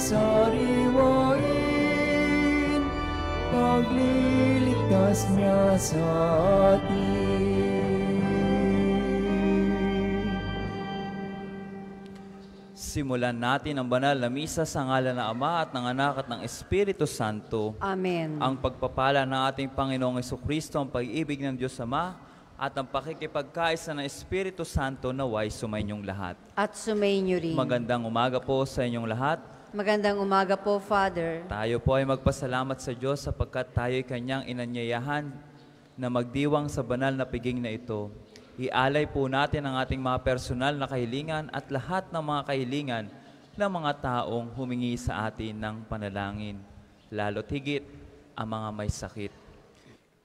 sariwain, pagliligtas niya sa atin. Simulan natin ang banal na misa sa ngalan ng Ama at ng Anak at ng Espiritu Santo. Amen. Ang pagpapala ng ating Panginoong Jesucristo, ang pag-ibig ng Diyos Ama, at ang pakikipagkaisa ng Espiritu Santo naway sumainyong lahat. At sumainyo rin. Magandang umaga po sa inyong lahat. Magandang umaga po, Father. Tayo po ay magpasalamat sa Diyos sapagkat tayo'y Kanyang inanyayahan na magdiwang sa banal na piging na ito. Ialay po natin ang ating mga personal na kahilingan at lahat ng mga kahilingan ng mga taong humingi sa atin ng panalangin. Lalo't higit ang mga may sakit.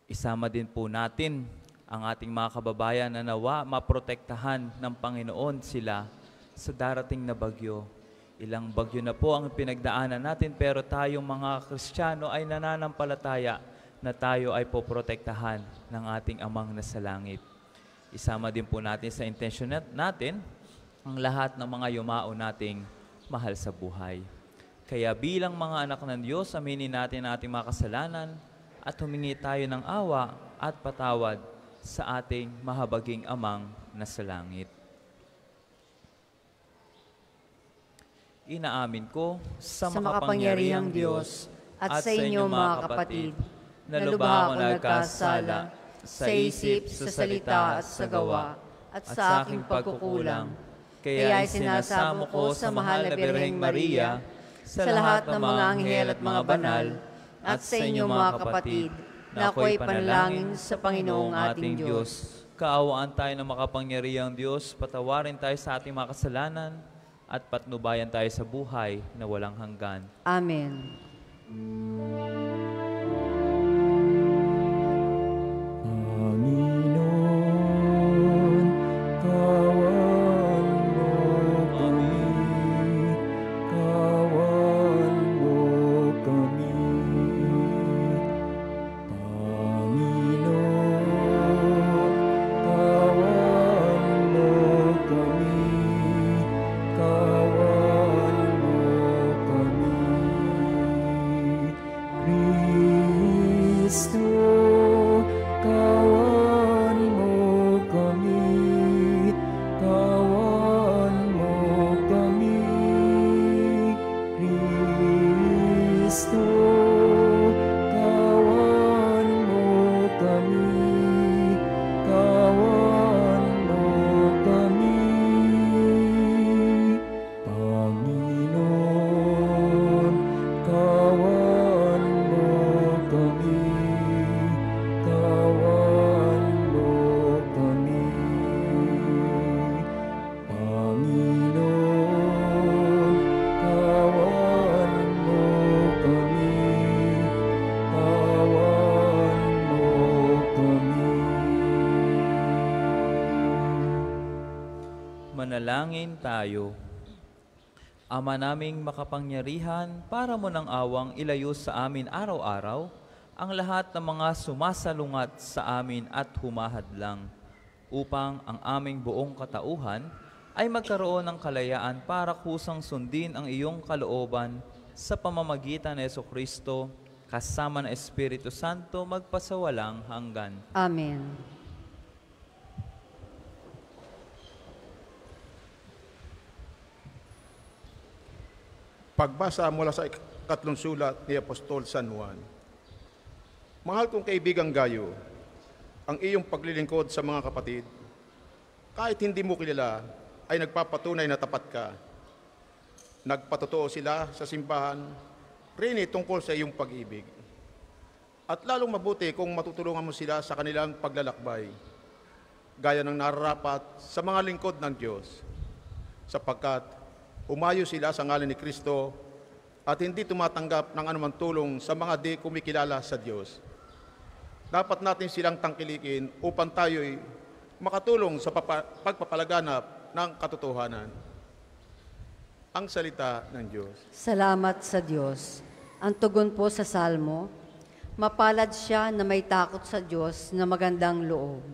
Isama din po natin ang ating mga kababayan na nawa maprotektahan ng Panginoon sila sa darating na bagyo. Ilang bagyo na po ang pinagdaanan natin pero tayong mga Kristiyano ay nananampalataya na tayo ay poprotektahan ng ating Amang nasa langit. Isama din po natin sa intensyon natin ang lahat ng mga yumao nating mahal sa buhay. Kaya bilang mga anak ng Diyos, aminin natin ang ating mga kasalanan at humingi tayo ng awa at patawad sa ating mahabaging Amang nasa langit. Inaamin ko sa makapangyarihang Diyos at sa inyo mga kapatid na lubha akong nagkasala sa isip, sa salita at sa gawa at sa aking pagkukulang. Kaya isinasamo ko sa mahal na Birheng Maria, sa lahat ng mga anghel at mga banal, at sa inyo mga kapatid, na ako'y panalangin sa Panginoong ating Diyos. Kaawaan tayo ng makapangyarihang Diyos, patawarin tayo sa ating mga kasalanan, at patnubayan tayo sa buhay na walang hanggan. Amen. Panginoon, kawan mo kami, kawan mo kami. Panginoon, kawan mo kami, kawan mo kami. Kristo, kawan mo kami, kawan mo kami. Kristo, kawan mo kami, kawan mo kami. Panginoon, kawan mo kami, kawan mo kami. Panginoon, kawan mo kami, kawan mo kami. Manalangin tayo. Ama naming makapangyarihan, para mo ng awang ilayo sa amin araw-araw ang lahat ng mga sumasalungat sa amin at humahadlang, upang ang aming buong katauhan ay magkaroon ng kalayaan para kusang sundin ang iyong kalooban sa pamamagitan ng Jesucristo, kasama ng Espiritu Santo, magpasawalang hanggan. Amen. Pagbasa mula sa ikatlong sulat ni Apostol San Juan. Mahal kong kaibigang Gayo, ang iyong paglilingkod sa mga kapatid, kahit hindi mo kilala, ay nagpapatunay na tapat ka. Nagpatotoo sila sa simbahan, rini tungkol sa iyong pag-ibig. At lalong mabuti kung matutulungan mo sila sa kanilang paglalakbay, gaya ng nararapat sa mga lingkod ng Diyos, sapagkat umayo sila sa ngalan ni Kristo at hindi tumatanggap ng anumang tulong sa mga di kumikilala sa Diyos. Dapat natin silang tangkilikin upang tayo'y makatulong sa pagpapalaganap ng katotohanan. Ang salita ng Diyos. Salamat sa Diyos. Ang tugon po sa Salmo, mapalad siya na may takot sa Diyos na magandang loob.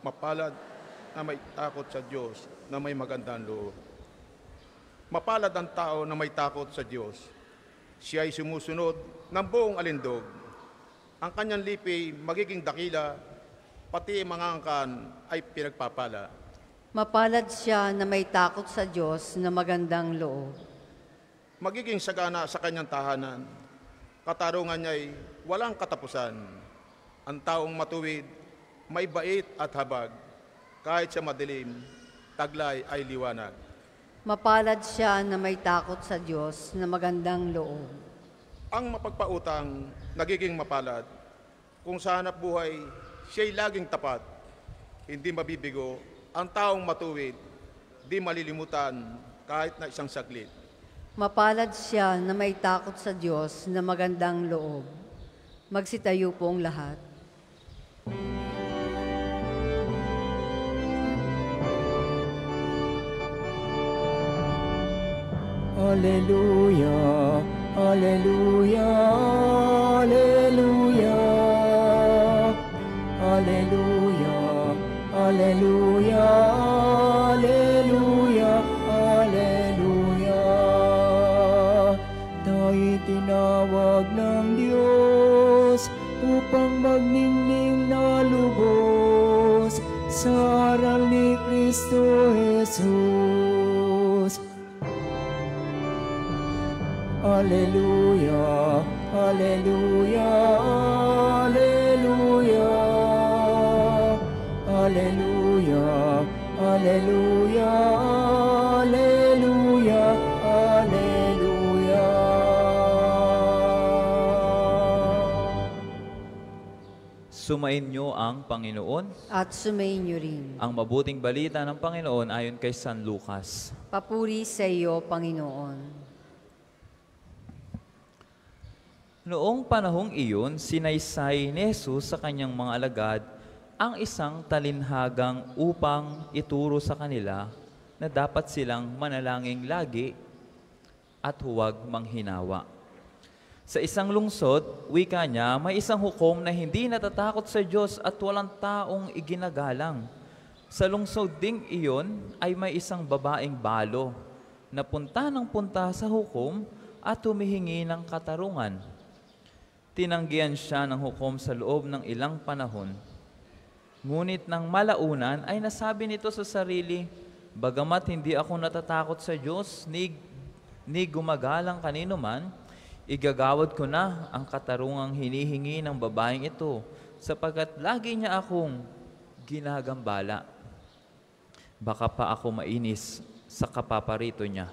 Mapalad na may takot sa Diyos na may magandang loob. Mapalad ang tao na may takot sa Diyos Siya ay sumusunod ng buong alindog. Ang kanyang lipi magiging dakila, pati mga angkan ay pinagpapala. Mapalad siya na may takot sa Diyos na magandang loob. Magiging sagana sa kanyang tahanan. Katarungan niya'y walang katapusan. Ang taong matuwid, may bait at habag. Kahit sa madilim, taglay ay liwanag. Mapalad siya na may takot sa Diyos na magandang loob. Ang mapagpautang nagiging mapalad. Kung sa hanap buhay, siya'y laging tapat. Hindi mabibigo. Ang taong matuwid, di malilimutan kahit na isang saglit. Mapalad siya na may takot sa Diyos na magandang loob. Magsitayo pong lahat. Alleluia, Alleluia, Alleluia, Alleluia, Alleluia, Alleluia, Alleluia. Tayo'y tinawag ng Diyos upang magningning na lubos sa aral ni Kristo Jesus. Alleluia, Alleluia, Alleluia, Alleluia, Alleluia, Alleluia, Alleluia. Sumainyo ang Panginoon. At sumainyo rin. Ang mabuting balita ng Panginoon ayon kay San Lucas. Papuri sa iyo, Panginoon. Noong panahong iyon, sinaysay ni Jesus sa kanyang mga alagad ang isang talinhagang upang ituro sa kanila na dapat silang manalangin lagi at huwag manghinawa. Sa isang lungsod, wika niya, may isang hukom na hindi natatakot sa Diyos at walang taong iginagalang. Sa lungsod ding iyon ay may isang babaeng balo na punta ng punta sa hukom at humihingi ng katarungan. Tinanggihan siya ng hukom sa loob ng ilang panahon. Ngunit nang malaunan ay nasabi nito sa sarili, bagamat hindi ako natatakot sa Diyos, ni gumagalang kanino man, igagawad ko na ang katarungang hinihingi ng babaeng ito, sapagkat lagi niya akong ginagambala. Baka pa ako mainis sa kapaparito niya.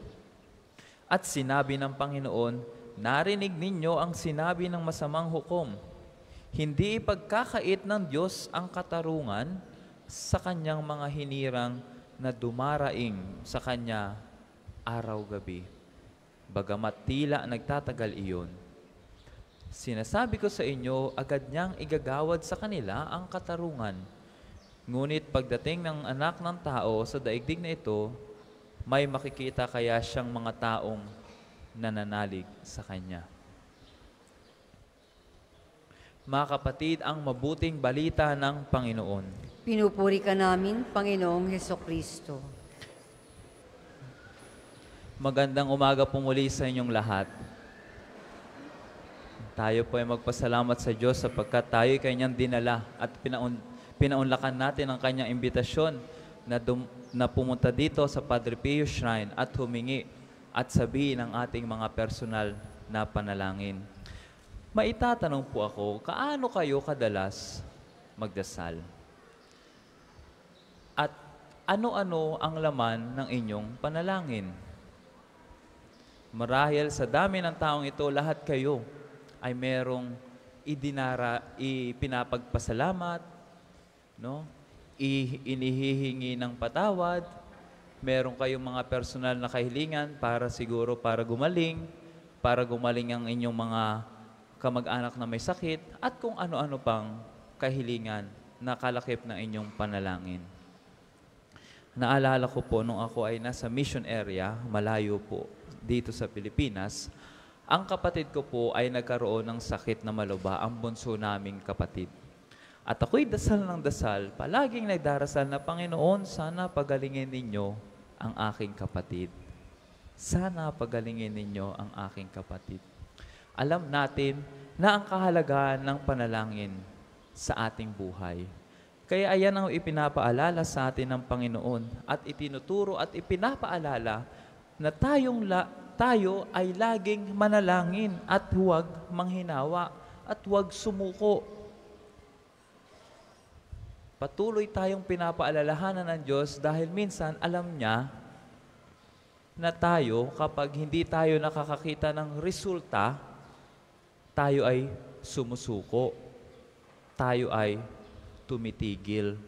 At sinabi ng Panginoon, narinig ninyo ang sinabi ng masamang hukom. Hindi ipagkakait ng Diyos ang katarungan sa kanyang mga hinirang na dumaraing sa kanya araw-gabi. Bagamat tila nagtatagal iyon. Sinasabi ko sa inyo, agad niyang igagawad sa kanila ang katarungan. Ngunit pagdating ng anak ng tao sa daigdig na ito, may makikita kaya siyang mga taong nananalig sa Kanya. Mga kapatid, ang mabuting balita ng Panginoon. Pinupuri ka namin, Panginoong Hesukristo. Magandang umaga po muli sa inyong lahat. Tayo po ay magpasalamat sa Diyos sapagkat tayo ay Kanyang dinala at pinaunlakan natin ang Kanyang imbitasyon na pumunta dito sa Padre Pio Shrine at humingi at sabihin ang ating mga personal na panalangin. Maitatanong po ako, kaano kayo kadalas magdasal? At ano-ano ang laman ng inyong panalangin? Marahil sa dami ng taong ito, lahat kayo ay merong ipinapagpasalamat, no? Inihihingi ng patawad, meron kayong mga personal na kahilingan para gumaling ang inyong mga kamag-anak na may sakit, at kung ano-ano pang kahilingan na kalakip ng inyong panalangin. Naalala ko po nung ako ay nasa mission area, malayo po dito sa Pilipinas, ang kapatid ko po ay nagkaroon ng sakit na maluba, ang bunso naming kapatid. At ako'y dasal ng dasal, palaging nagdarasal na, Panginoon, sana pagalingin ninyo ang aking kapatid. Sana pagalingin ninyo ang aking kapatid. alam natin na ang kahalagahan ng panalangin sa ating buhay. Kaya ayan ang ipinapaalala sa atin ng Panginoon at itinuturo at ipinapaalala na tayo ay laging manalangin at huwag manghinawa at huwag sumuko. Patuloy tayong pinapaalalahanan ng Diyos dahil minsan alam niya na tayo, kapag hindi tayo nakakakita ng resulta, tayo ay sumusuko. Tayo ay tumitigil.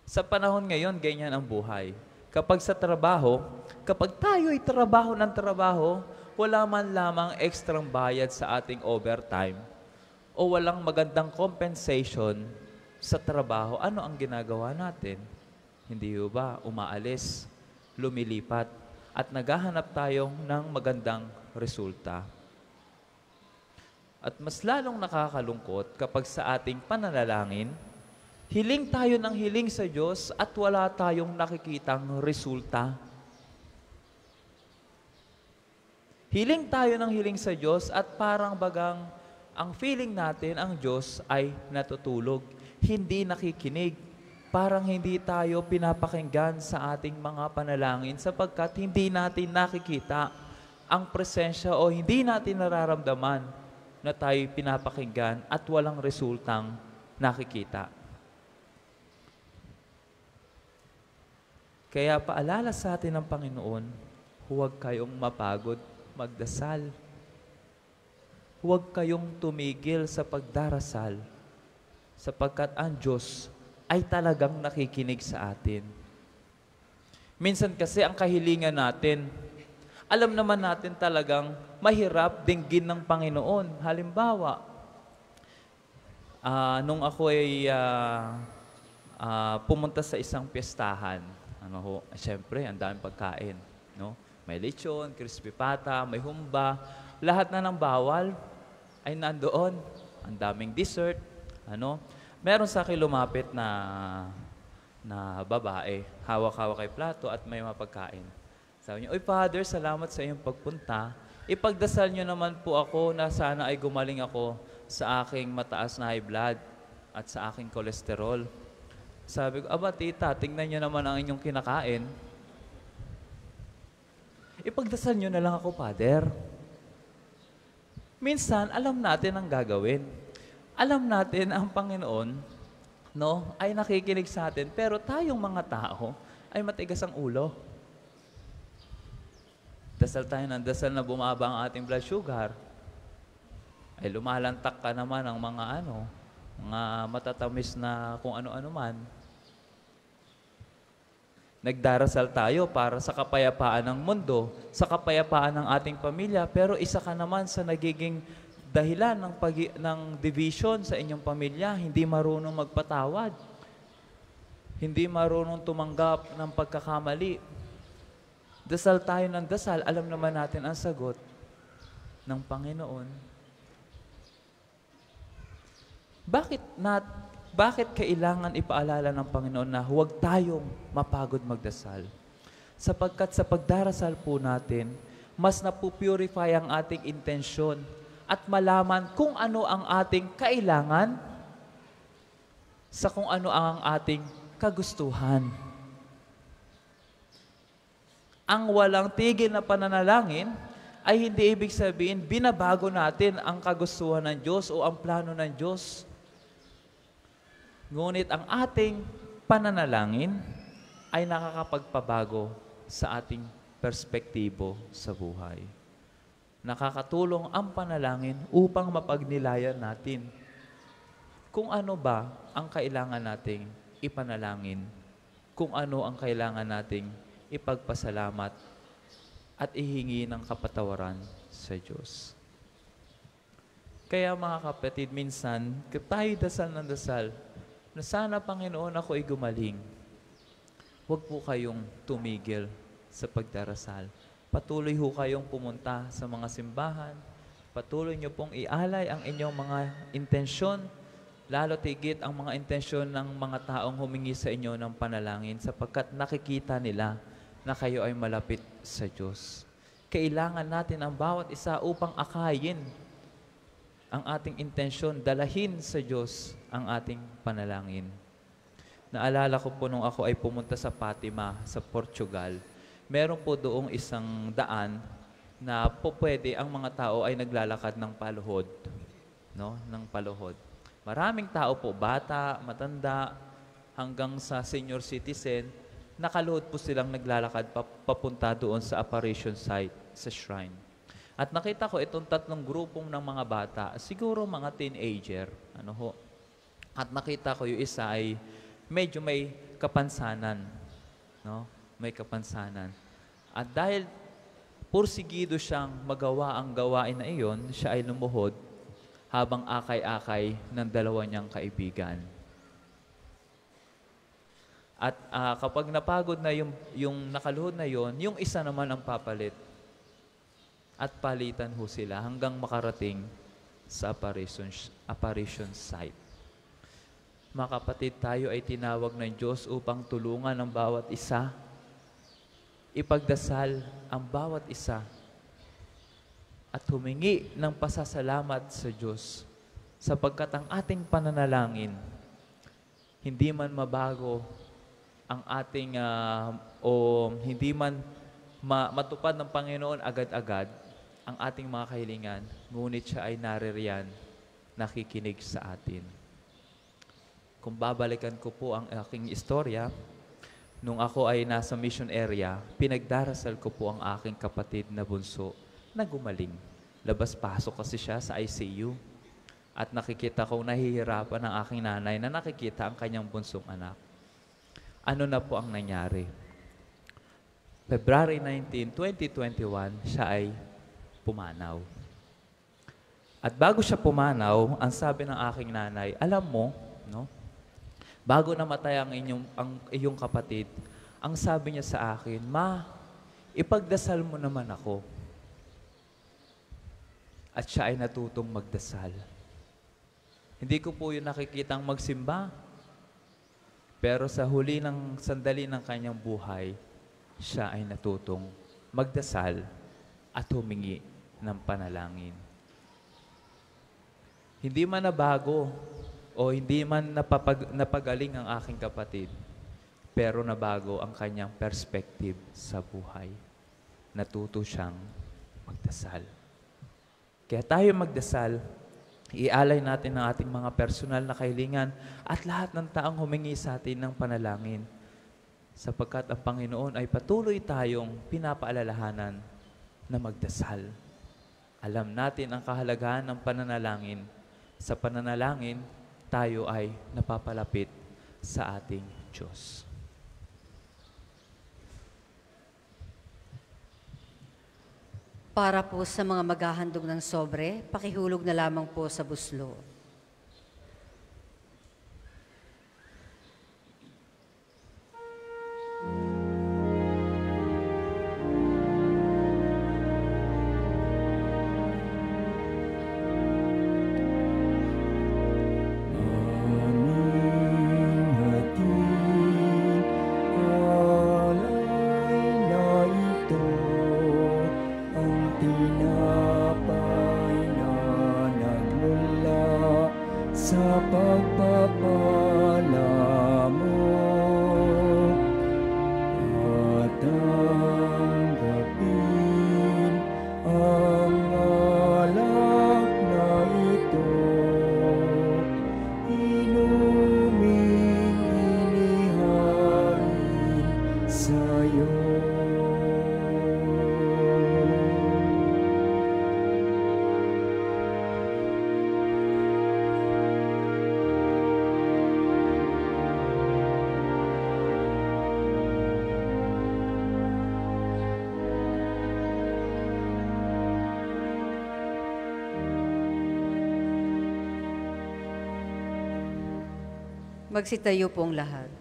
Sa panahon ngayon, ganyan ang buhay. Kapag sa trabaho, kapag tayo ay trabaho ng trabaho, wala man lamang ekstrang bayad sa ating overtime o walang magandang compensation sa trabaho, ano ang ginagawa natin? Hindi ba umaalis, lumilipat, at naghahanap tayo ng magandang resulta? At mas lalong nakakalungkot kapag sa ating pananalangin, hiling tayo ng hiling sa Diyos at wala tayong nakikitang resulta. Hiling tayo ng hiling sa Diyos at parang bagang ang feeling natin, ang Diyos ay natutulog, hindi nakikinig. Parang hindi tayo pinapakinggan sa ating mga panalangin sapagkat hindi natin nakikita ang presensya o hindi natin nararamdaman na tayo pinapakinggan at walang resultang nakikita. Kaya paalala sa atin ng Panginoon, huwag kayong mapagod magdasal. Huwag kayong tumigil sa pagdarasal sapagkat ang Diyos ay talagang nakikinig sa atin. Minsan kasi ang kahilingan natin, alam naman natin talagang mahirap dinggin ng Panginoon. Halimbawa, nung ako ay pumunta sa isang piyestahan, siyempre, ang daming pagkain. No? May lechon, crispy pata, may humba, lahat na ng bawal ay nandoon. Ang daming dessert. Meron sa akin lumapit na babae, hawak-hawak kay plato at may mapagkain. Sabi niya, "Oy Father, salamat sa iyong pagpunta. Ipagdasal niyo naman po ako na sana ay gumaling ako sa aking mataas na high blood at sa aking kolesterol." Sabi ko, "Aba tita, tingnan niyo naman ang inyong kinakain. Ipagdasal niyo na lang ako, Father." Minsan, alam natin ang gagawin. Alam natin ang Panginoon, ay nakikinig sa atin, pero tayong mga tao ay matigas ang ulo. Dasal tayo ng dasal na bumaba ang ating blood sugar, ay lumalantak ka naman ang mga matatamis na kung ano-ano man. Nagdarasal tayo para sa kapayapaan ng mundo, sa kapayapaan ng ating pamilya, pero isa ka naman sa nagiging dahilan ng division sa inyong pamilya, hindi marunong magpatawad, hindi marunong tumanggap ng pagkakamali. Dasal tayo ng dasal, alam naman natin ang sagot ng Panginoon. Bakit kailangan ipaalala ng Panginoon na huwag tayong mapagod magdasal? Sapagkat sa pagdarasal po natin, mas napupurify ang ating intensyon at malaman kung ano ang ating kailangan sa kung ano ang ating kagustuhan. Ang walang tigil na pananalangin ay hindi ibig sabihin binabago natin ang kagustuhan ng Diyos o ang plano ng Diyos. Ngunit ang ating pananalangin ay nakakapagpabago sa ating perspektibo sa buhay. Nakakatulong ang panalangin upang mapagnilayan natin kung ano ba ang kailangan nating ipanalangin, kung ano ang kailangan nating ipagpasalamat at ihingi ng kapatawaran sa Diyos. Kaya mga kapatid, minsan, tayo dasal ng dasal, na sana Panginoon ako ay gumaling. Huwag po kayong tumigil sa pagdarasal. Patuloy ho kayong pumunta sa mga simbahan. Patuloy niyo pong ialay ang inyong mga intensyon, lalo tigit ang mga intensyon ng mga taong humingi sa inyo ng panalangin sapagkat nakikita nila na kayo ay malapit sa Diyos. Kailangan natin ang bawat isa upang akayin ang ating intensyon, dalahin sa Diyos ang ating panalangin. Naalala ko po nung ako ay pumunta sa Fatima, sa Portugal. Meron po doong isang daan na po pwede ang mga tao ay naglalakad ng paluhod. No? Ng paluhod. Maraming tao po, bata, matanda, hanggang sa senior citizen, nakaluhod po silang naglalakad papunta doon sa apparition site, sa shrine. At nakita ko itong tatlong grupong ng mga bata, siguro mga teenager, ano ho. At nakita ko yung isa ay medyo may kapansanan, no? May kapansanan. At dahil pursigido siyang magawa ang gawain na iyon, siya ay lumuhod habang akay-akay ng dalawa niyang kaibigan. At kapag napagod na yung nakaluhod na yon, yung isa naman ang papalit. At palitan ho sila hanggang makarating sa apparition site. Mga kapatid, tayo ay tinawag ng Diyos upang tulungan ang bawat isa, ipagdasal ang bawat isa, at humingi ng pasasalamat sa Diyos sapagkat ang ating pananalangin, hindi man mabago ang ating, hindi man matupad ng Panginoon agad-agad, ang ating mga kahilingan, ngunit siya ay naririyan, nakikinig sa atin. Kung babalikan ko po ang aking istorya, nung ako ay nasa mission area, pinagdarasal ko po ang aking kapatid na bunso na gumaling. Labas-pasok kasi siya sa ICU. At nakikita ko nahihirapan ang aking nanay na nakikita ang kanyang bunsong anak. Ano na po ang nangyari? February 19, 2021, siya ay pumanaw. At bago siya pumanaw, ang sabi ng aking nanay, alam mo, no? Bago namatay ang iyong kapatid, ang sabi niya sa akin, Ma, ipagdasal mo naman ako. At siya ay natutong magdasal. Hindi ko po yun nakikitang magsimba. Pero sa huli ng sandali ng kanyang buhay, siya ay natutong magdasal at humingi ng panalangin. Hindi man nabago o hindi man napagaling ang aking kapatid, pero nabago ang kanyang perspective sa buhay. Natuto siyang magdasal. Kaya tayo magdasal, ialay natin ang ating mga personal na kahilingan at lahat ng taong humingi sa atin ng panalangin. Sapagkat ang Panginoon ay patuloy tayong pinapaalalahanan na magdasal. Alam natin ang kahalagahan ng pananalangin. Sa pananalangin, tayo ay napapalapit sa ating Diyos. Para po sa mga maghahandog ng sobre, pakihulog na lamang po sa buslo. Magsitayo pong lahat.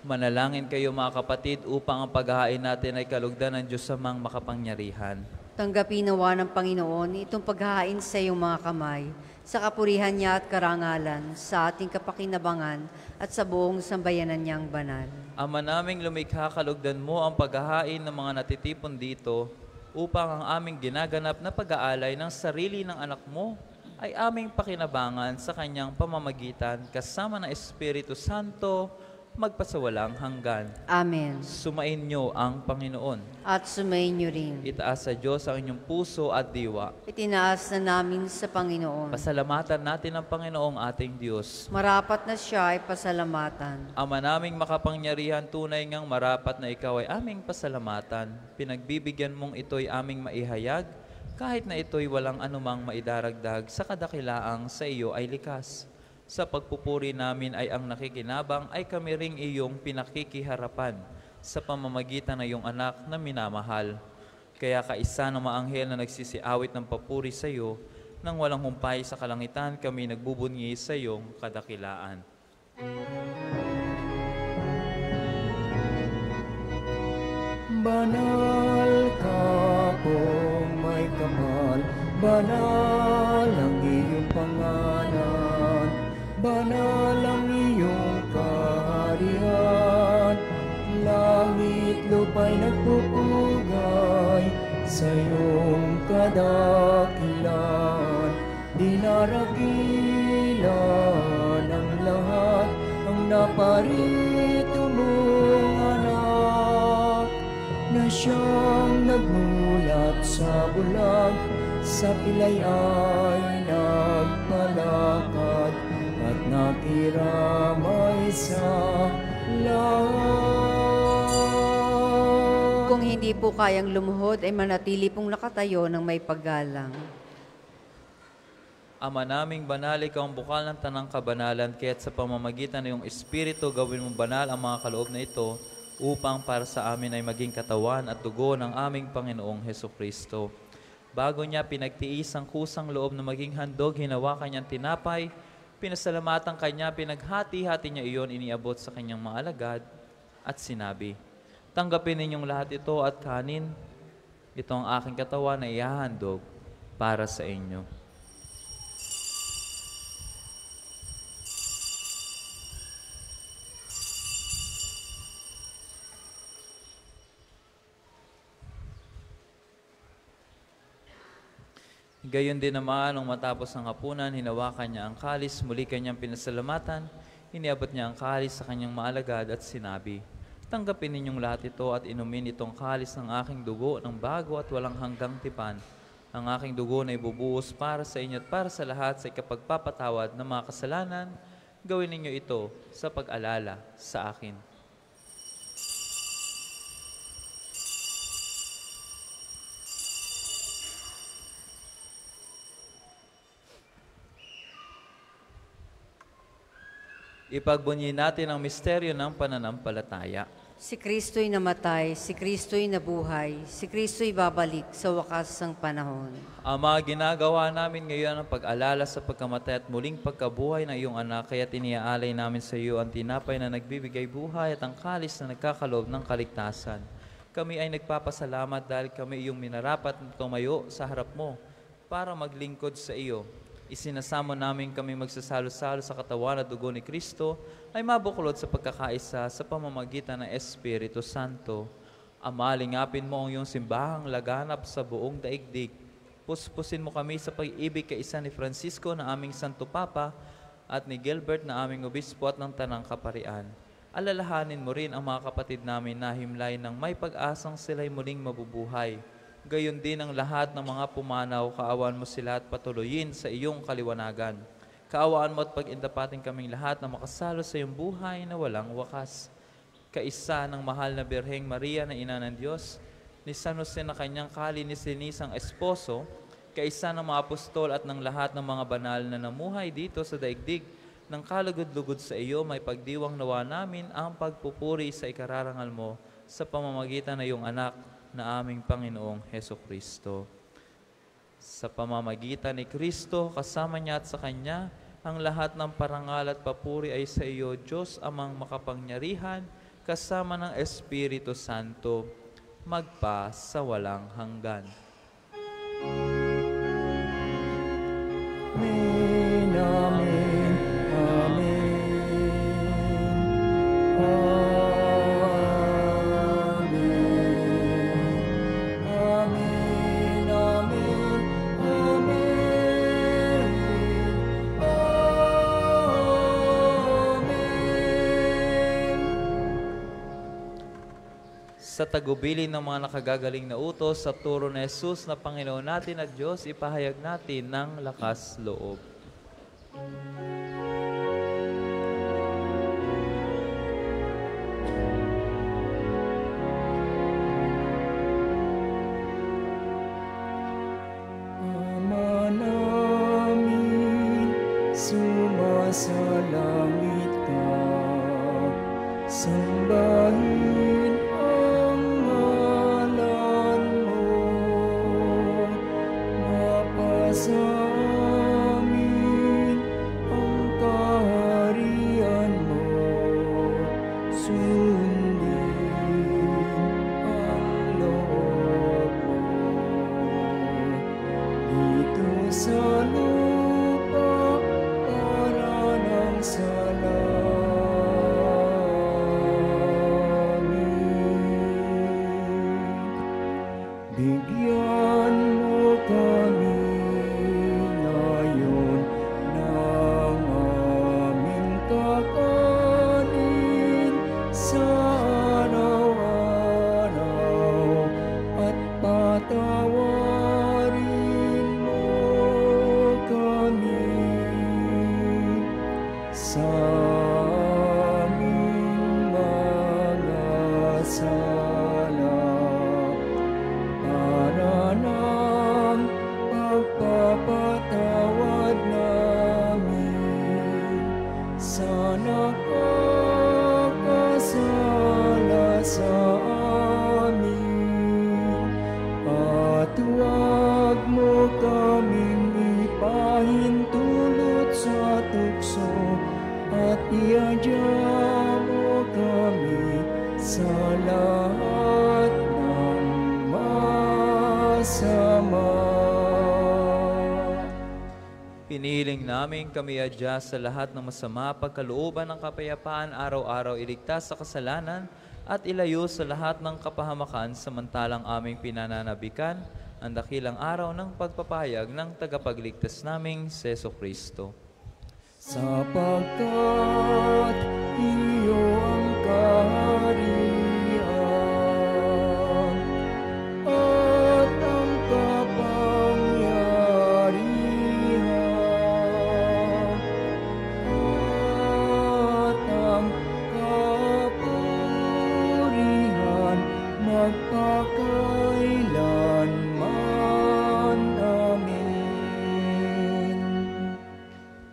Manalangin kayo mga kapatid upang ang paghahain natin ay kalugdan ng Diyos sa mga makapangyarihan. Tanggapin nawa ng Panginoon itong paghahain sa iyong mga kamay, sa kapurihan niya at karangalan, sa ating kapakinabangan at sa buong sambayanan niyang banal. Ama naming lumikha, kalugdan mo ang paghahain ng mga natitipon dito upang ang aming ginaganap na pag-aalay ng sarili ng anak mo ay aming pakinabangan sa kanyang pamamagitan kasama ng Espiritu Santo magpasawalang hanggan. Amen. Sumain niyo ang Panginoon. At sumayin niyo rin. Itaas sa Diyos ang inyong puso at diwa. Itinaas na namin sa Panginoon. Pasalamatan natin ang Panginoong ating Diyos. Marapat na siya ay pasalamatan. Ama naming makapangyarihan, tunay ngang marapat na ikaw ay aming pasalamatan. Pinagbibigyan mong ito'y aming maihayag, kahit na ito'y walang anumang maidaragdag sa kadakilaang sa iyo ay likas. Sa pagpupuri namin ay ang nakikinabang ay kami ring iyong pinakikiharapan sa pamamagitan ng iyong anak na minamahal. Kaya kaisa ng maanghel na nagsisiawit ng papuri sa iyo, nang walang humpay sa kalangitan kami nagbubunyi sa iyong kadakilaan. Banal ka pong may kapal, banal ang iyong pangalan, banal ang iyong kaharian, langit lupa'y nagpupugay sa iyong kadakilan. Dinarakilan ang lahat ang naparito mong anak, na siyang nagmulat sa bulag, sa pilay ay nagpalakad at nakiramay sa lahat. Kung hindi po kayang lumuhod, ay manatili pong nakatayo ng may paggalang. Ama naming banal, ikaw ang bukal ng tanang kabanalan, kaya't sa pamamagitan ng iyong Espiritu, gawin mong banal ang mga kaloob na ito, upang para sa amin ay maging katawan at dugo ng aming Panginoong Hesukristo. Bago niya pinagtiis ang kusang loob na maging handog, hinawakan niyang tinapay, pinasalamatan kanya, pinaghati-hati niya iyon, iniabot sa kanyang mga alagad, at sinabi, tanggapin ninyong lahat ito at kanin. Ito ang aking katawan na ihahandog para sa inyo. Gayon din naman, nung matapos ang hapunan, hinawakan niya ang kalis, muli kanyang pinasalamatan, iniabot niya ang kalis sa kanyang maalagad at sinabi, tanggapin ninyong lahat ito at inumin itong kalis ng aking dugo ng bago at walang hanggang tipan. Ang aking dugo na ibubuhos para sa inyo at para sa lahat sa ikapagpapatawad ng mga kasalanan. Gawin ninyo ito sa pag-alala sa akin. Ipagbunyi natin ang misteryo ng pananampalataya. Si Kristo'y namatay, si Kristo'y nabuhay, si Kristo'y babalik sa wakas ng panahon. Ama, ginagawa namin ngayon ang pag-alala sa pagkamatay at muling pagkabuhay ng iyong anak, kaya tiniaalay namin sa iyo ang tinapay na nagbibigay buhay at ang kalis na nagkakaloob ng kaligtasan. Kami ay nagpapasalamat dahil kami iyong minarapat na tumayo sa harap mo para maglingkod sa iyo. Isinasamo namin kami magsasalo-salo sa katawan at dugo ni Kristo ay mabuklod sa pagkakaisa sa pamamagitan ng Espiritu Santo. Ama, lingapin mo ang iyong simbahang laganap sa buong daigdig. Puspusin mo kami sa pag-ibig kaisa ni Francisco na aming Santo Papa at ni Gilbert na aming Obispo at ng Tanang Kaparian. Alalahanin mo rin ang mga kapatid namin na himlay ng may pag-asang sila'y muling mabubuhay. Gayon din ang lahat ng mga pumanaw, kaawaan mo sila at patuloyin sa iyong kaliwanagan. Kaawaan mo at pag-indapatin kaming lahat na makasalo sa iyong buhay na walang wakas. Kaisa ng mahal na Birheng Maria na Ina ng Diyos, ni San Jose na kanyang kalinisan-nisang esposo, kaisa ng mga apostol at ng lahat ng mga banal na namuhay dito sa daigdig, ng kalugod-lugod sa iyo, may pagdiwang nawa namin ang pagpupuri sa ikararangal mo sa pamamagitan ng iyong anak, na aming Panginoong Hesukristo. Sa pamamagitan ni Kristo, kasama niya at sa Kanya, ang lahat ng parangal at papuri ay sa iyo, Diyos amang makapangyarihan, kasama ng Espiritu Santo, magpa sa walang hanggan. Amen, amen, amen. Amen. Amen, amen, amen. Sa tagubilin ng mga nakagagaling na utos sa turo ni Jesus na Panginoon natin at Diyos, ipahayag natin ng lakas loob. Ama namin, sumasalangit ka, sambahin ang ngalan mo, mapasa amin ang kaharian mo, sundin ang loob mo. Dito sa lupa para ng sa langit. Bigyan mo kami ngayon ng aming kakanin sa araw-araw at patawarin mo kami sa aming mga sala para ng pagpapatawad namin sa nakakasala sa amin. At huwag mo kaming ipahintulot sa tukso at iadya mo kami sa lahat ng masama. Piniling namin kami adya sa lahat ng masama, pagkalooban ng kapayapaan, araw-araw iligtas sa kasalanan at ilayo sa lahat ng kapahamakan samantalang aming pinananabikan ang dakilang araw ng pagpapahayag ng tagapagligtas naming si Jesucristo. Sapagkat iyo ang kaharian at ang kapangyarihan at ang kapurihan magpakailanman. Amen.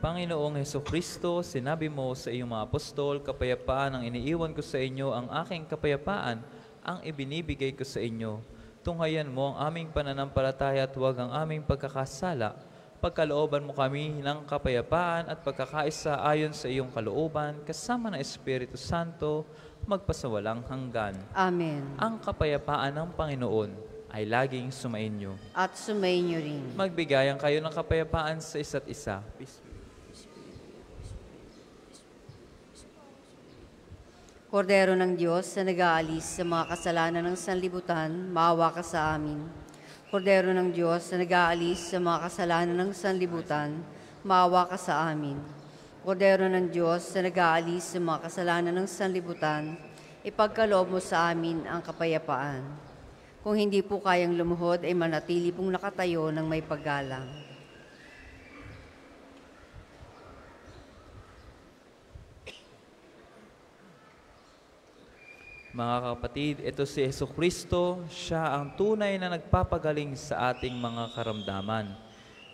Panginoong Jesucristo, sinabi mo sa iyong mga apostol, kapayapaan ang iniiwan ko sa inyo, ang aking kapayapaan ang ibinibigay ko sa inyo. Tunghayan mo ang aming pananampalataya at huwag ang aming pagkakasala. Pagkalooban mo kami ng kapayapaan at pagkakaisa ayon sa iyong kalooban, kasama ng Espiritu Santo, magpasawalang hanggan. Amen. Ang kapayapaan ng Panginoon ay laging sumainyo. At sumainyo rin. Magbigayan kayo ng kapayapaan sa isa't isa. Kordero ng Diyos na nag-aalis sa mga kasalanan ng sanlibutan, maawa ka sa amin. Kordero ng Diyos na nag-aalis sa mga kasalanan ng sanlibutan, maawa ka sa amin. Kordero ng Diyos na nag-aalis sa mga kasalanan ng sanlibutan, ipagkaloob mo sa amin ang kapayapaan. Kung hindi po kayang lumuhod, ay manatili pong nakatayo ng may paggalang. Mga kapatid, ito si Jesucristo, siya ang tunay na nagpapagaling sa ating mga karamdaman.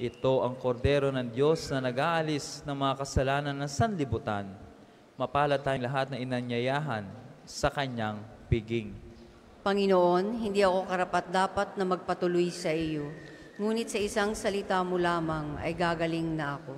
Ito ang kordero ng Diyos na nag-aalis ng mga kasalanan ng sanlibutan. Mapalad tayong lahat na inanyayahan sa kanyang piging. Panginoon, hindi ako karapat-dapat na magpatuloy sa iyo, ngunit sa isang salita mo lamang ay gagaling na ako.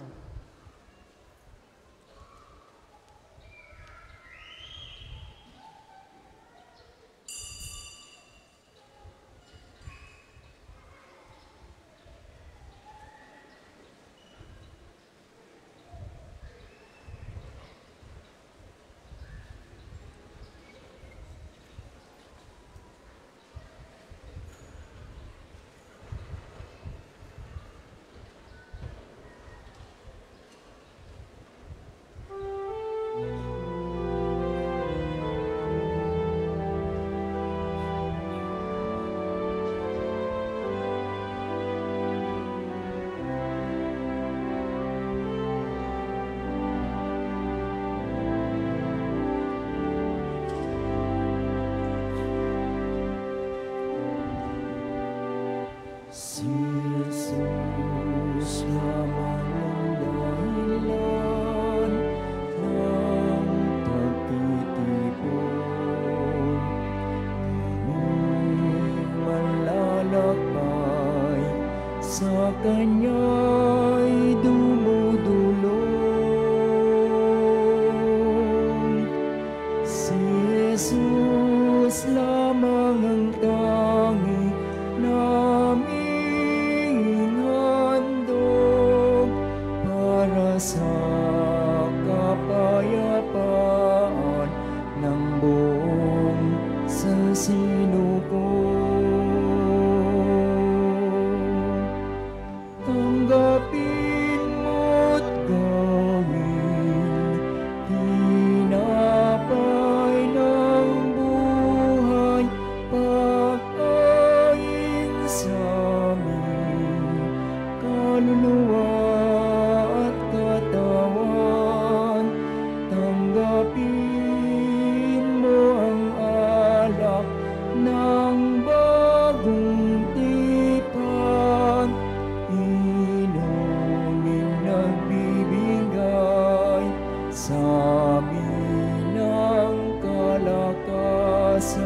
Si Jesus lamang ang dahilan ng pagtitipon. Kami malalakbay sa Kanya'y dumudulong. Si Jesus lamang ang tangi naming handog para sa kapayapaan ng buong sansinukoy. Tanggapin mo't gawin tinapay ng buhay, pagkain sa aming kaluluwa at katawan. Tanggapin mo ang alak ng bagong tipan, inuming nagbibigay sa amin ng kalakasan.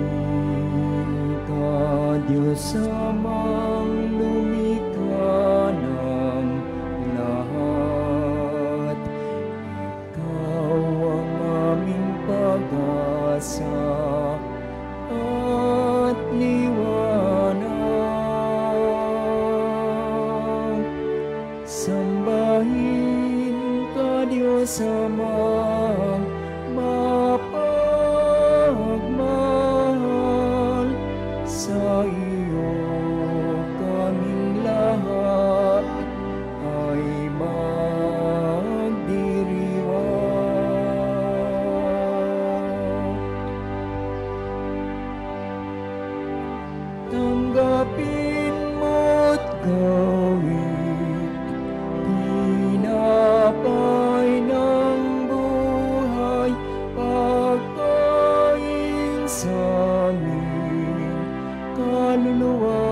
Purihin ka, Diyos amang lumikha ng lahat. Ikaw ang aming pag-asa at liwanag. Sambahin ka, Diyos amang mapagmahal. Sa iyo kaming lahat ay magdiriwang. Tanggapin mo't gawin tinapay ng buhay, pagkain sa aming kaluluwa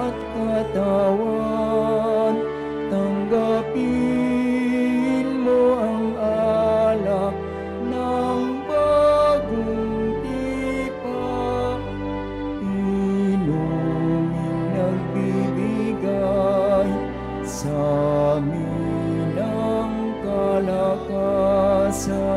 at katawan. Tanggapin mo ang alak ng bagong tipan, inuming nagbibigay sa amin ng kalakasan.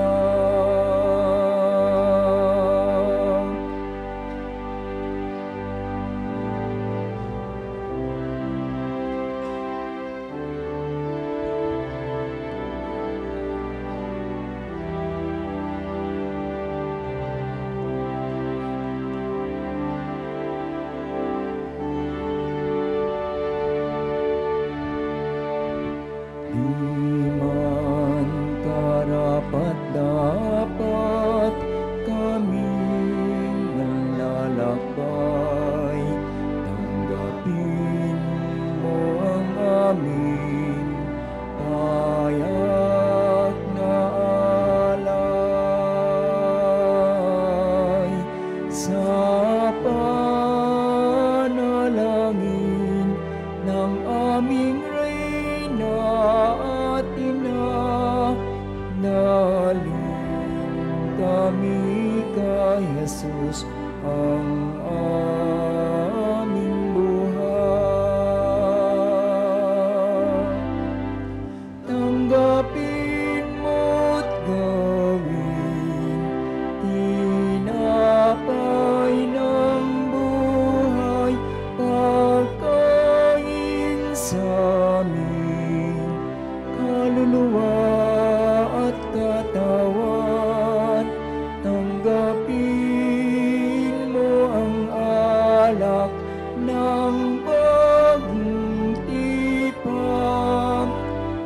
Di man karapat-dapat kaming nalalakbay, tanggapin mo ang aming payak na alay. Sa panalangin ng aming Reyna at Ina, dalhin kami kay Jesus ang aming buhay. Tanggapin mo't gawin tinapay ng buhay, pagkain sa aming kaluluwa at katawan. Tanggapin mo ang alak ng bagong tipan,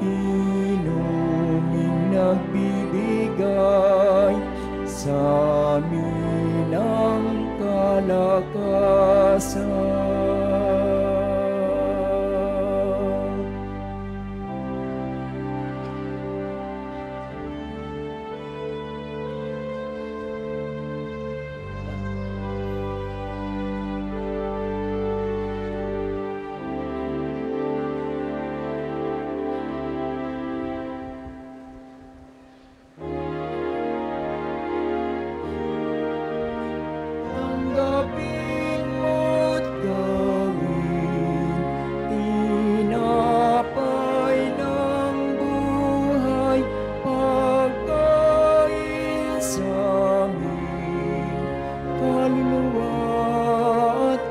inuming nagbibigay sa amin ng kalakasan.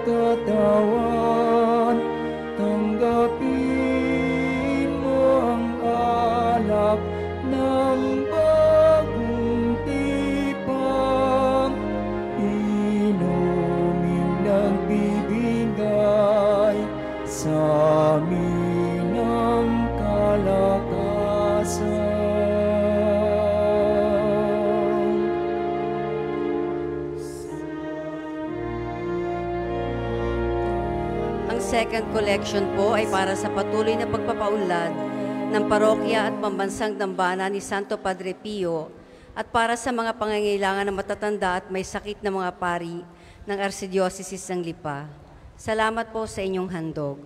katawan, tanggapin mo ang alak ng bagong tipan, inuming nagbibigay sa amin ng kalakasan. Ang second collection po ay para sa patuloy na pagpapaunlad ng parokya at pambansang dambana ni Santo Padre Pio at para sa mga pangangailangan ng matatanda at may sakit na mga pari ng Archdiocese ng Lipa. Salamat po sa inyong handog.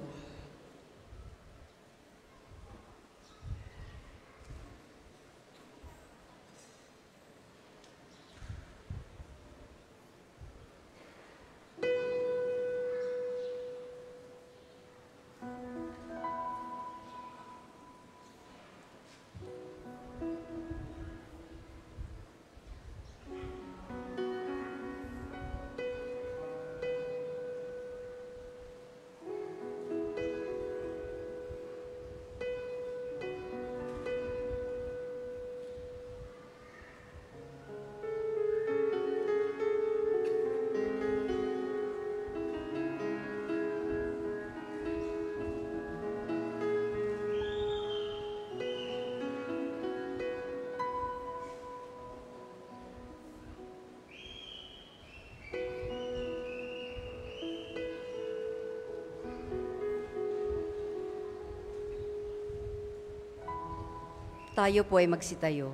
Tayo po ay magsitayo.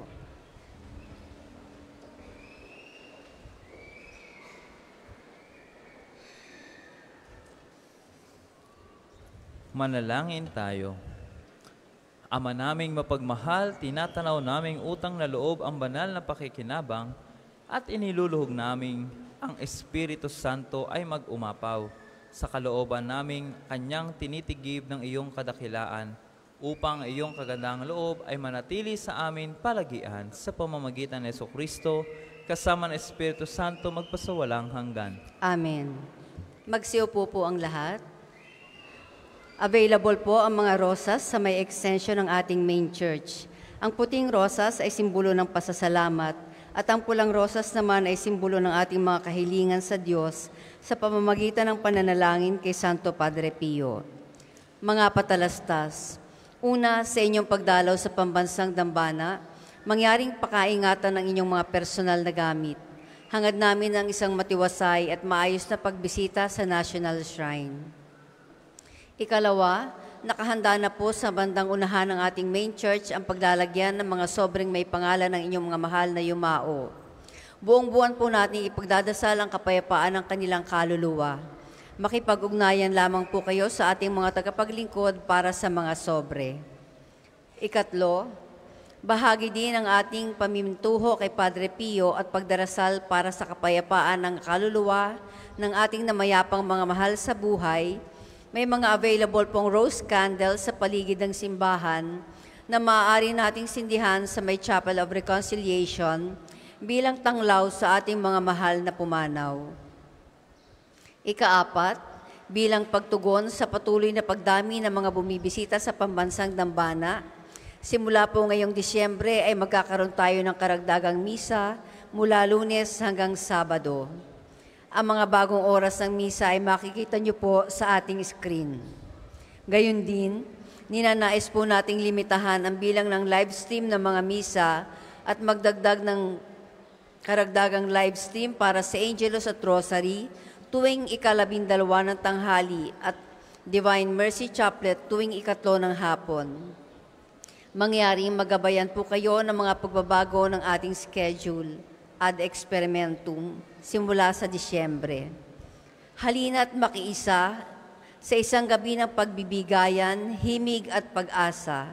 Manalangin tayo. Ama naming mapagmahal, tinatanaw naming utang na loob ang banal na pakikinabang at iniluluhog naming ang Espiritu Santo ay mag-umapaw sa kalooban naming kanyang tinitigib ng iyong kadakilaan upang iyong kagandang loob ay manatili sa amin palagian sa pamamagitan ni Jesucristo kasama ng Espiritu Santo magpasawalang hanggan. Amen. Magsiupo po ang lahat. Available po ang mga rosas sa may extension ng ating main church. Ang puting rosas ay simbolo ng pasasalamat at ang pulang rosas naman ay simbolo ng ating mga kahilingan sa Diyos sa pamamagitan ng pananalangin kay Santo Padre Pio. Mga patalastas, una, sa inyong pagdalaw sa pambansang dambana, mangyaring pakaingatan ng inyong mga personal na gamit. Hangad namin ang isang matiwasay at maayos na pagbisita sa National Shrine. Ikalawa, nakahanda na po sa bandang unahan ng ating main church ang paglalagyan ng mga sobrang may pangalan ng inyong mga mahal na yumao. Buong buwan po natin ipagdadasal ang kapayapaan ng kanilang kaluluwa. Makipag-ugnayan lamang po kayo sa ating mga tagapaglingkod para sa mga sobre. Ikatlo, bahagi din ang ating pamimintuho kay Padre Pio at pagdarasal para sa kapayapaan ng kaluluwa ng ating namayapang mga mahal sa buhay. May mga available pong rose candles sa paligid ng simbahan na maaari nating sindihan sa may Chapel of Reconciliation bilang tanglaw sa ating mga mahal na pumanaw. Ikaapat, bilang pagtugon sa patuloy na pagdami ng mga bumibisita sa pambansang dambana, simula po ngayong Disyembre ay magkakaroon tayo ng karagdagang misa mula Lunes hanggang Sabado. Ang mga bagong oras ng misa ay makikita niyo po sa ating screen. Gayun din, ninanais po nating limitahan ang bilang ng live stream ng mga misa at magdagdag ng karagdagang live stream para sa Angelus at Rosary tuwing ika-12 ng tanghali at Divine Mercy Chaplet tuwing ika-3 ng hapon. Mangyaring magabayan po kayo ng mga pagbabago ng ating schedule ad experimentum simula sa Disyembre. Halina't makiisa sa isang gabi ng pagbibigayan, himig at pag-asa.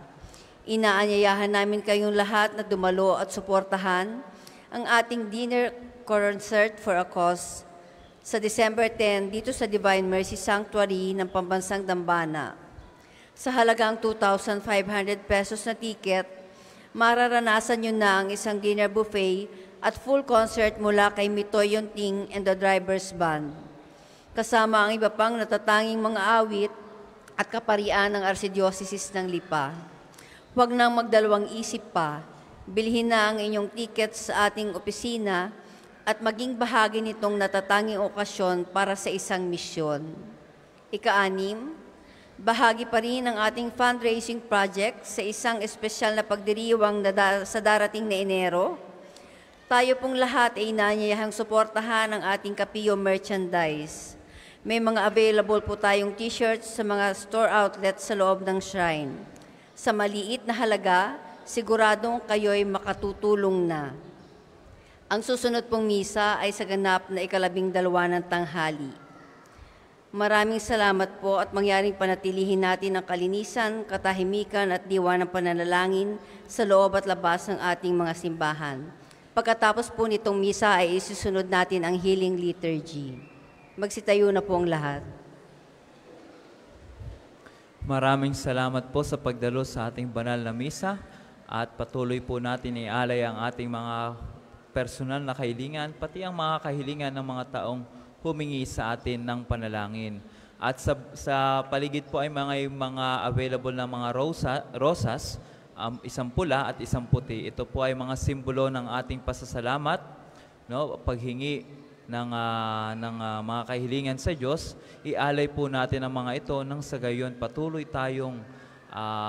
Inaanyayahan namin kayong lahat na dumalo at suportahan ang ating dinner concert for a cause sa December 10 dito sa Divine Mercy Sanctuary ng Pambansang Dambana. Sa halagang 2,500 pesos na ticket, mararanasan nyo na ang isang dinner buffet at full concert mula kay Mitoy Yunting and the Drivers Band. kasama ang iba pang natatanging mga awit at kaparian ng Archdiocese ng Lipa. Huwag nang magdalawang isip pa, bilhin na ang inyong ticket sa ating opisina at maging bahagi nitong natatanging okasyon para sa isang misyon. Ika-6, bahagi pa rin ang ating fundraising project sa isang espesyal na pagdiriwang sa darating na Enero. Tayo pong lahat ay inanyayahang suportahan ang ating Kapio merchandise. May mga available po tayong t-shirts sa mga store outlets sa loob ng shrine. Sa maliit na halaga, siguradong kayo'y makatutulong na. Ang susunod pong misa ay sa ganap na 12 ng tanghali. Maraming salamat po at mangyaring panatilihin natin ang kalinisan, katahimikan at diwa ng pananalangin sa loob at labas ng ating mga simbahan. Pagkatapos po nitong misa ay isusunod natin ang healing liturgy. Magsitayo na po ang lahat. Maraming salamat po sa pagdalo sa ating banal na misa at patuloy po natin ialay ang ating mga personal na kahilingan, pati ang mga kahilingan ng mga taong humingi sa atin ng panalangin. At sa paligid po ay mga available na mga rosas, isang pula at isang puti. Ito po ay mga simbolo ng ating pasasalamat, no? Paghingi ng mga kahilingan sa Diyos. Ialay po natin ang mga ito nang sa gayon patuloy tayong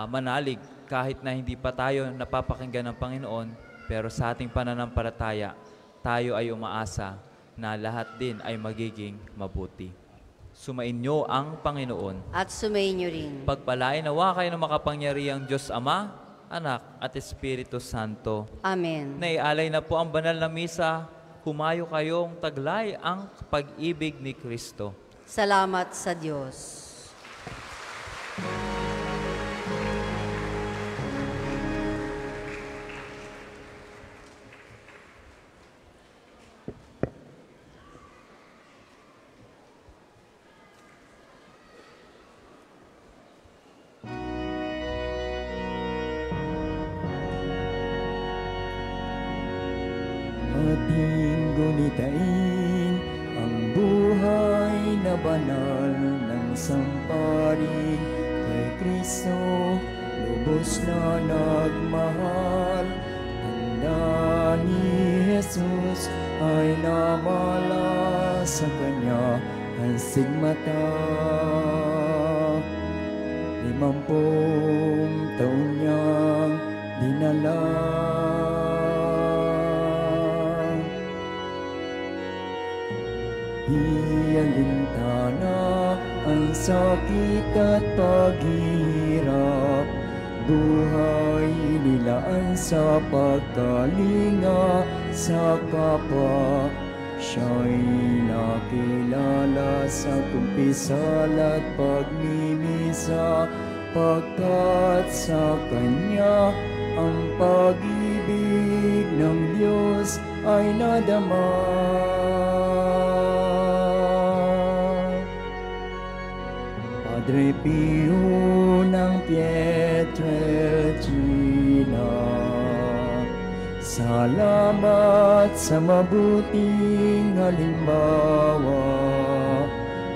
manalig kahit na hindi pa tayo napapakinggan ng Panginoon, pero sa ating pananampalataya, tayo ay umaasa na lahat din ay magiging mabuti. Sumainyo ang Panginoon. At sumainyo rin. Pagpalain nawa kayo ng makapangyarihang Diyos Ama, Anak, at Espiritu Santo. Amen. Naialay na po ang banal na misa, humayo kayong taglay ang pag-ibig ni Kristo. Salamat sa Diyos. Ating gunitain ang buhay na banal ng sampaling kay Kristo, lubos na nagmahal. Tanda ni Jesus ay namala sa kanya ang sigmata. 50 taon niyang dinala. Ialintana ang sakit at paghihirap, buhay inilaan sa pagkalinga sa kapwa. Siya'y nakilala sa kumpisal at pagmimisa, pagkat sa Kanya ang pag-ibig ng Diyos ay nadama. Padre Pio ng Pietrelcina, salamat sa mabuting halimbawa.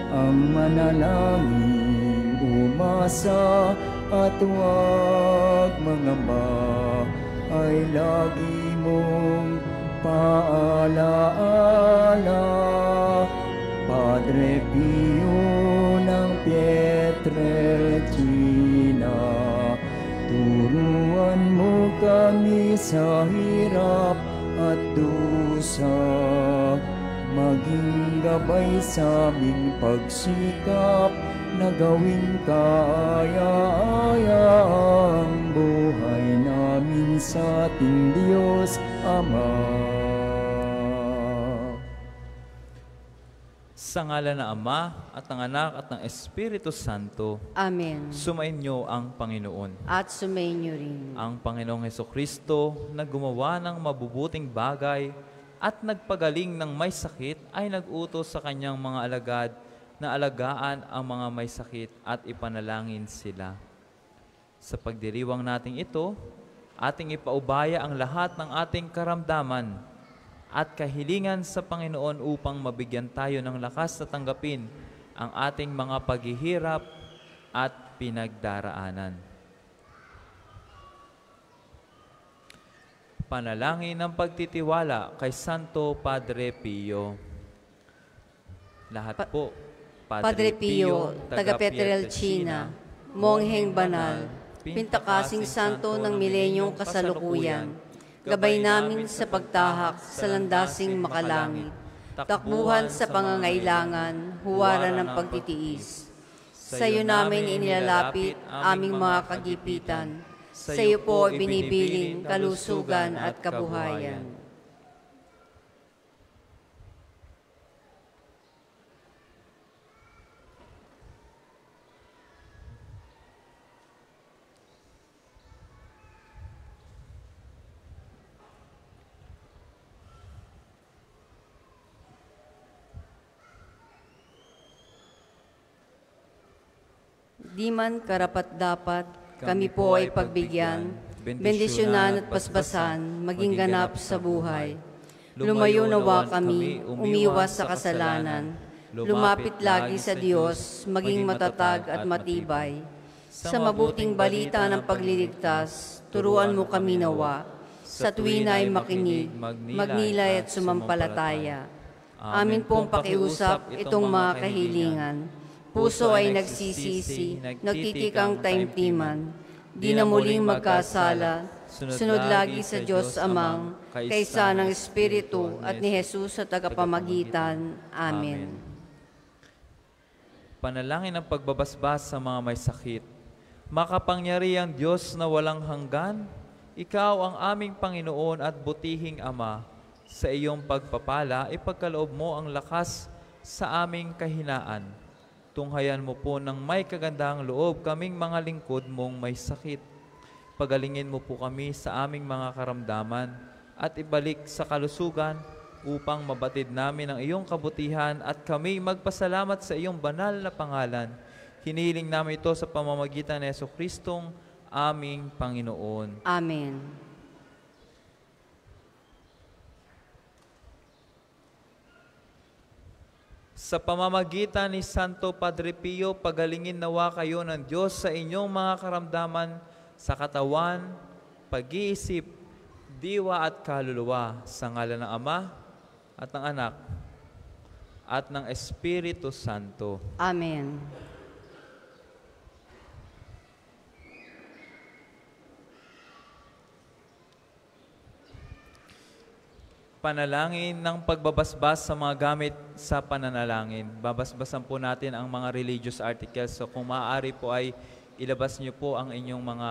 Ang manalangin, umasa at huwag mangamba ay lagi mong paalaala. Padre Pio ng Pietrelcina, turuan mo kami sa hirap at dusa, maging gabay sa aming pagsikap na gawing kaaya-aya ang buhay namin sa ating Diyos Ama. Sa ngalan ng Ama, at ng Anak, at ng Espiritu Santo. Amen. Sumainyo ang Panginoon. At sumainyo rin. Ang Panginoong Hesukristo na gumawa ng mabubuting bagay at nagpagaling ng may sakit ay nag-utos sa kanyang mga alagad na alagaan ang mga may sakit at ipanalangin sila. Sa pagdiriwang nating ito, ating ipaubaya ang lahat ng ating karamdaman at kahilingan sa Panginoon upang mabigyan tayo ng lakas na tanggapin ang ating mga paghihirap at pinagdaraanan. Panalangin ng pagtitiwala kay Santo Padre Pio. Lahat po, Padre Pio, taga Pietrelcina, mongheng banal, pintakasing santo ng milenyong kasalukuyan, gabay namin sa pagtahak sa landasing makalangit, takbuhan sa pangangailangan, huwaran ng pagtitiis. Sa iyo namin inilalapit aming mga kagipitan, sa iyo po binibiling kalusugan at kabuhayan. Di man karapat-dapat, kami po ay pagbigyan, bendisyonan at pasbasan, maging ganap sa buhay. Lumayo nawa kami, umiwas sa kasalanan, lumapit lagi sa Diyos, maging matatag at matibay. Sa mabuting balita ng pagliligtas, turuan mo kami nawa, sa tuwin ay makinig, magnilay at sumampalataya. Amin pong pakiusap itong mga kahilingan. Puso ay nagsisisi, nagtitikang taimtiman, di na muling magkasala, sunod lagi sa Diyos Amang, kaysa ng Espiritu at ni Jesus sa tagapamagitan. Amen. Panalangin ng pagbabasbas sa mga may sakit. Makapangyarihang Diyos na walang hanggan, Ikaw ang aming Panginoon at butihing Ama. Sa iyong pagpapala, ipagkaloob mo ang lakas sa aming kahinaan. Tunghayan mo po ng may kagandahang loob kaming mga lingkod mong may sakit. Pagalingin mo po kami sa aming mga karamdaman at ibalik sa kalusugan upang mabatid namin ang iyong kabutihan at kami magpasalamat sa iyong banal na pangalan. Hinihiling namin ito sa pamamagitan ni Jesucristong aming Panginoon. Amen. Sa pamamagitan ni Santo Padre Pio, pagalingin nawa kayo ng Diyos sa inyong mga karamdaman sa katawan, pag-iisip, diwa at kaluluwa sa ngalan ng Ama at ng Anak at ng Espiritu Santo. Amen. Panalangin ng pagbabasbas sa mga gamit sa pananalangin. Babasbasan po natin ang mga religious articles. So kung maaari po ay ilabas niyo po ang inyong mga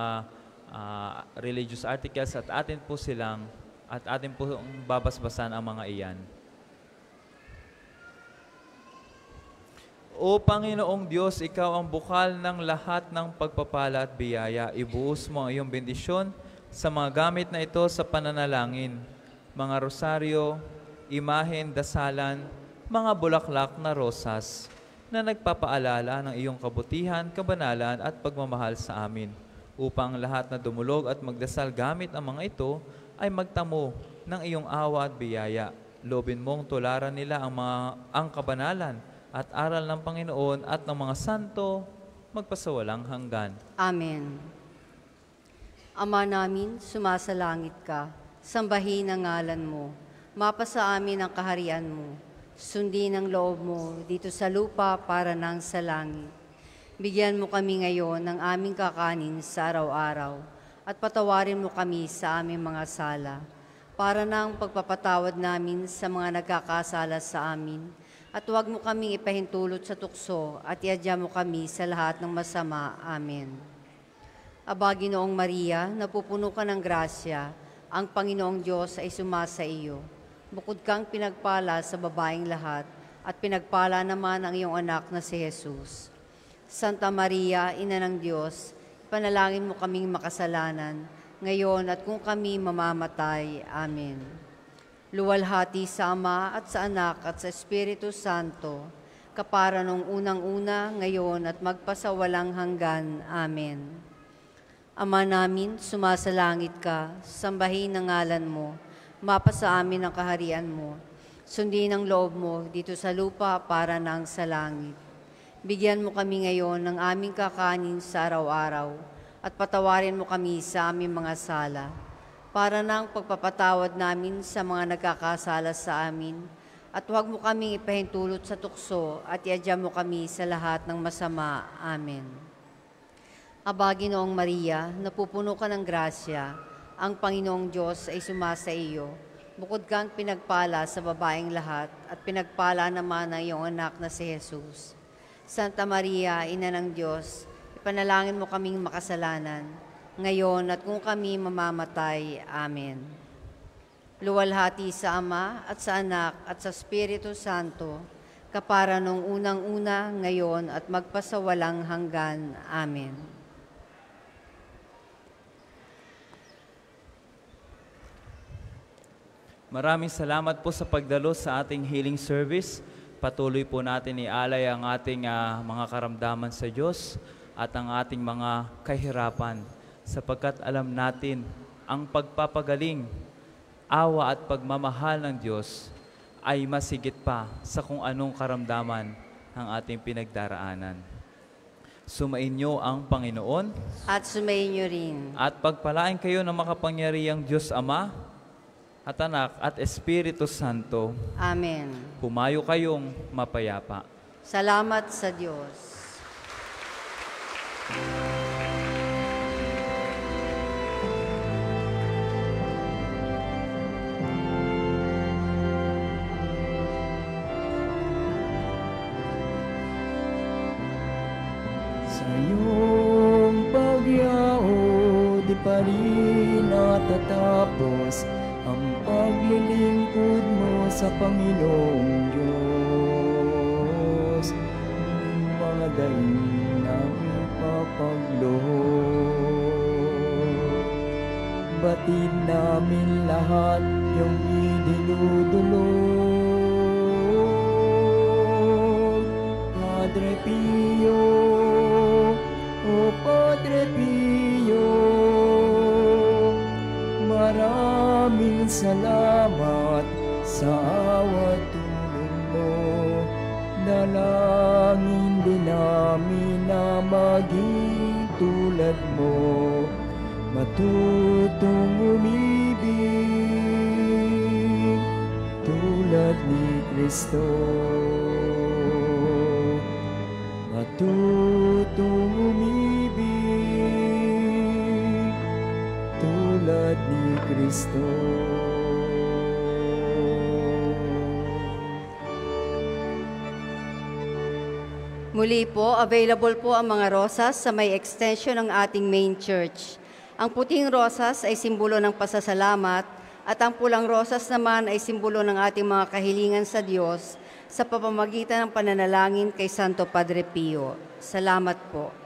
religious articles at atin po babasbasan ang mga iyan. O Panginoong Diyos, Ikaw ang bukal ng lahat ng pagpapala at biyaya. Ibuhos mo ang iyong bendisyon sa mga gamit na ito sa pananalangin. Mga rosaryo, imahen, dasalan, mga bulaklak na rosas na nagpapaalala ng iyong kabutihan, kabanalan at pagmamahal sa amin, upang lahat na dumulog at magdasal gamit ang mga ito ay magtamo ng iyong awa at biyaya. Loobin mong tularan nila ang kabanalan at aral ng Panginoon at ng mga santo magpasawalang hanggan. Amen. Ama namin, sumasalangit ka. Sambahin ang ngalan mo, mapasa amin ang kaharian mo, sundin ang loob mo dito sa lupa para nang sa langit. Bigyan mo kami ngayon ng aming kakanin sa araw-araw at patawarin mo kami sa aming mga sala para nang pagpapatawad namin sa mga nagkakasala sa amin at huwag mo kaming ipahintulot sa tukso at iadya mo kami sa lahat ng masama. Amen. Aba, Ginoong Maria, napupuno ka ng grasya, ang Panginoong Diyos ay sumasa iyo. Bukod kang pinagpala sa babaeng lahat, at pinagpala naman ang iyong anak na si Jesus. Santa Maria, Ina ng Diyos, panalangin mo kaming makasalanan, ngayon at kung kami mamamatay. Amen. Luwalhati sa Ama at sa Anak at sa Espiritu Santo, kapara nung unang-una, ngayon at magpasawalang hanggan. Amen. Ama namin, sumasalangit ka, sambahin ang ngalan mo, Mapa sa amin ang kaharian mo. Sundin ang loob mo dito sa lupa para nang sa langit. Bigyan mo kami ngayon ng aming kakanin sa araw-araw at patawarin mo kami sa aming mga sala para nang pagpapatawad namin sa mga nagkakasala sa amin at huwag mo kaming ipahintulot sa tukso at iadya mo kami sa lahat ng masama. Amen. Aba, Ginoong Maria, napupuno ka ng grasya, ang Panginoong Diyos ay sumasa iyo. Bukod kang pinagpala sa babaeng lahat at pinagpala naman ang iyong anak na si Jesus. Santa Maria, Ina ng Diyos, ipanalangin mo kaming makasalanan, ngayon at kung kami mamamatay. Amen. Luwalhati sa Ama at sa Anak at sa Espiritu Santo, kapara nung unang-una, ngayon at magpasawalang hanggan. Amen. Maraming salamat po sa pagdalo sa ating healing service. Patuloy po natin ialay ang ating mga karamdaman sa Diyos at ang ating mga kahirapan sapagkat alam natin ang pagpapagaling, awa at pagmamahal ng Diyos ay masigit pa sa kung anong karamdaman ng ating pinagdaraanan. Sumain niyo ang Panginoon At sumayin niyo rin. at pagpalain kayo ng makapangyarihang Diyos Ama at Anak at Espiritu Santo. Amen. Humayo kayong mapayapa. Salamat sa Diyos. Sa iyong pagyao, di pa rin natatapos ang paglilingkod mo sa Panginoong Diyos. Mga daing namin papaglood. Batid namin lahat yung idinudulog. Padre Pio, o Padre Pio, maraming salamat sa awa tulong mo. Dalangin din namin na maging tulad mo, matutong umibig tulad ni Kristo. Matutong umibig tulad ni Kristo. Muli po, available po ang mga rosas sa may extension ng ating main church. Ang puting rosas ay simbolo ng pasasalamat at ang pulang rosas naman ay simbolo ng ating mga kahilingan sa Diyos sa pamamagitan ng pananalangin kay Santo Padre Pio. Salamat po.